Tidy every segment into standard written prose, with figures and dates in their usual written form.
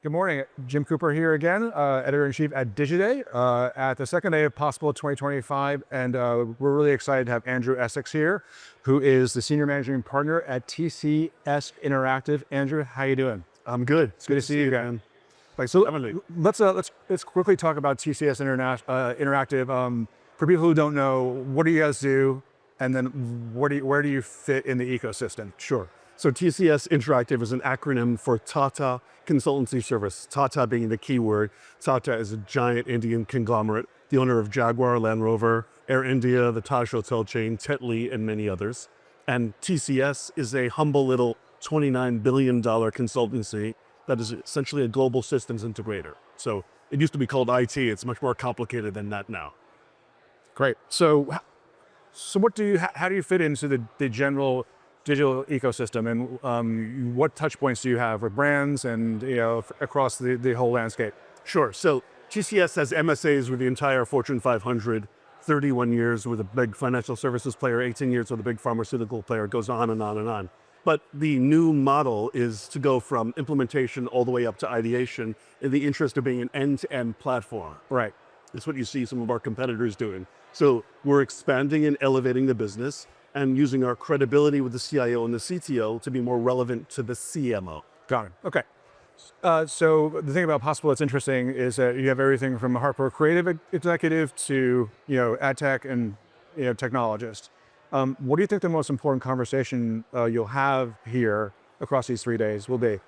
Good morning. Jim Cooper here again, editor-in-chief at Digiday, at the second day of Possible 2025. And we're really excited to have Andrew Essex here, who is the senior managing partner at TCS Interactive. Andrew, how you doing? I'm good. It's good to see you again. So let's quickly talk about TCS Interactive. For people who don't know, what do you guys do? And then where do you fit in the ecosystem? Sure. So TCS Interactive is an acronym for Tata Consultancy Service, Tata being the key word. Tata is a giant Indian conglomerate, the owner of Jaguar, Land Rover, Air India, the Taj Hotel chain, Tetley, and many others. And TCS is a humble little $29 billion consultancy that is essentially a global systems integrator. So it used to be called IT. It's much more complicated than that now. Great. So how do you fit into the general digital ecosystem, and what touch points do you have with brands and across the whole landscape? Sure. So TCS has MSAs with the entire Fortune 500, 31 years with a big financial services player, 18 years with a big pharmaceutical player. It goes on and on and on. But the new model is to go from implementation all the way up to ideation in the interest of being an end-to-end platform. Right. That's what you see some of our competitors doing. So we're expanding and elevating the business and using our credibility with the CIO and the CTO to be more relevant to the CMO. Got it. Okay. So the thing about Possible that's interesting is that you have everything from a hardcore creative executive to ad tech and technologist. What do you think the most important conversation you'll have here across these 3 days will be?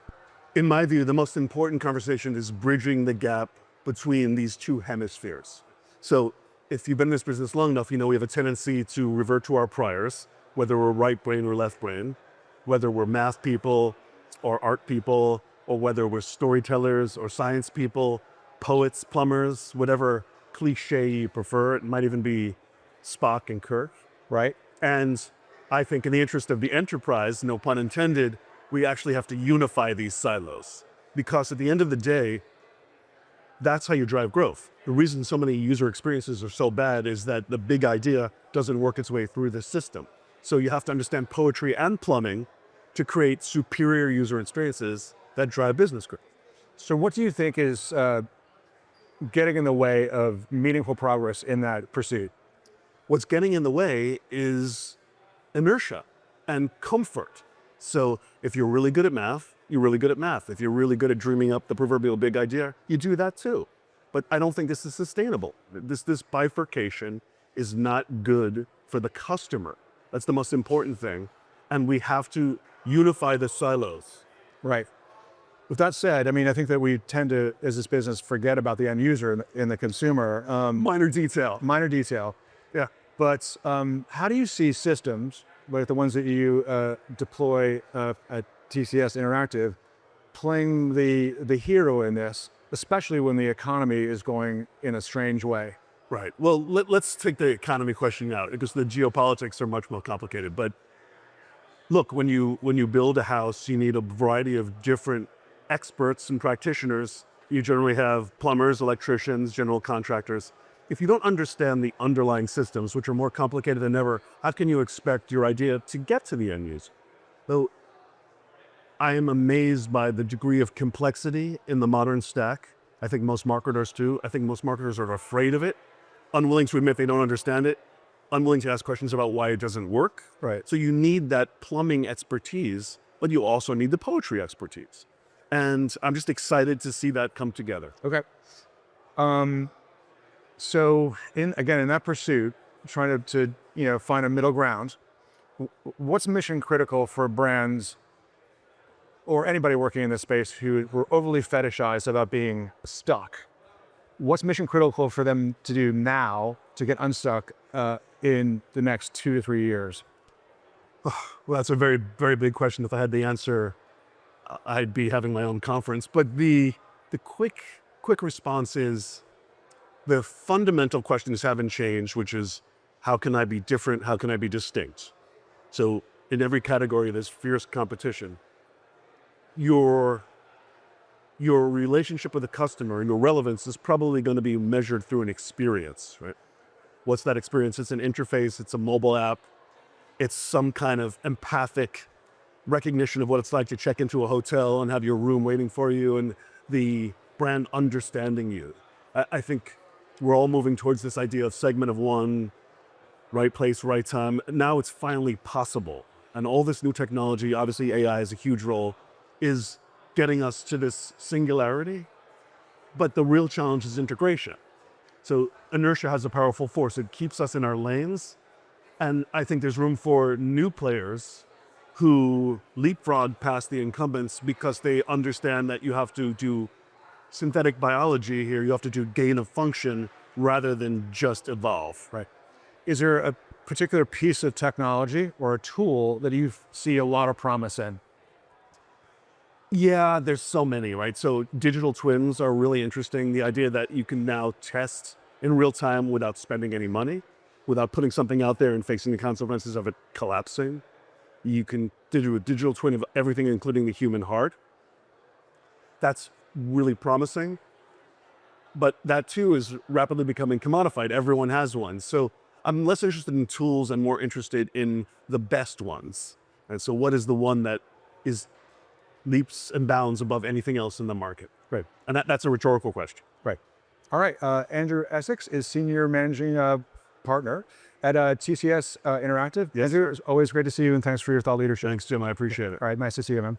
In my view, the most important conversation is bridging the gap between these two hemispheres. So if you've been in this business long enough, we have a tendency to revert to our priors, whether we're right brain or left brain, whether we're math people or art people, or whether we're storytellers or science people, poets, plumbers, whatever cliche you prefer. It might even be Spock and Kirk, right? And I think in the interest of the enterprise, no pun intended, we actually have to unify these silos. Because at the end of the day, that's how you drive growth. The reason so many user experiences are so bad is that the big idea doesn't work its way through the system. So you have to understand poetry and plumbing to create superior user experiences that drive business growth. So what do you think is getting in the way of meaningful progress in that pursuit? What's getting in the way is inertia and comfort. So if you're really good at math, you're really good at math. If you're really good at dreaming up the proverbial big idea, you do that too. But I don't think this is sustainable. This bifurcation is not good for the customer. That's the most important thing. And we have to unify the silos. Right. With that said, I think that we tend to, as this business, forget about the end user and the consumer. Minor detail. Minor detail. Yeah. But how do you see systems, like the ones that you deploy at TCS Interactive, playing the hero in this, especially when the economy is going in a strange way? Right. Well, let's take the economy question out because the geopolitics are much more complicated. But look, when you build a house, you need a variety of different experts and practitioners. You generally have plumbers, electricians, general contractors. If you don't understand the underlying systems, which are more complicated than ever, how can you expect your idea to get to the end user? So I am amazed by the degree of complexity in the modern stack. I think most marketers do. I think most marketers are afraid of it, unwilling to admit they don't understand it, unwilling to ask questions about why it doesn't work. Right. So you need that plumbing expertise, but you also need the poetry expertise. And I'm just excited to see that come together. Okay. So in that pursuit, trying to find a middle ground, what's mission critical for brands or anybody working in this space who were overly fetishized about being stuck? What's mission critical for them to do now to get unstuck in the next 2 to 3 years? Well, that's a very, very big question. If I had the answer, I'd be having my own conference. But the quick response is the fundamental questions haven't changed, which is how can I be different? How can I be distinct? So in every category, there's fierce competition. Your relationship with the customer and your relevance is probably going to be measured through an experience, right? What's that experience? It's an interface, it's a mobile app, it's some kind of empathic recognition of what it's like to check into a hotel and have your room waiting for you and the brand understanding you. I think we're all moving towards this idea of segment of one, right place, right time. Now it's finally possible. And all this new technology, obviously AI has a huge role, is getting us to this singularity. But the real challenge is integration. So inertia has a powerful force. It keeps us in our lanes. And I think there's room for new players who leapfrog past the incumbents because they understand that you have to do synthetic biology here. You have to do gain of function rather than just evolve. Right. Is there a particular piece of technology or a tool that you see a lot of promise in? Yeah, there's so many, right? So digital twins are really interesting. The idea that you can now test in real time without spending any money, without putting something out there and facing the consequences of it collapsing. You can do a digital twin of everything, including the human heart. That's really promising. But that too is rapidly becoming commodified. Everyone has one. So I'm less interested in tools and more interested in the best ones. And so what is the one that is leaps and bounds above anything else in the market? Right. And that's a rhetorical question. Right. All right. Andrew Essex is Senior Managing Partner at TCS Interactive. Yes. Andrew, it's always great to see you, and thanks for your thought leadership. Thanks, Jim. I appreciate it. All right. Nice to see you, man.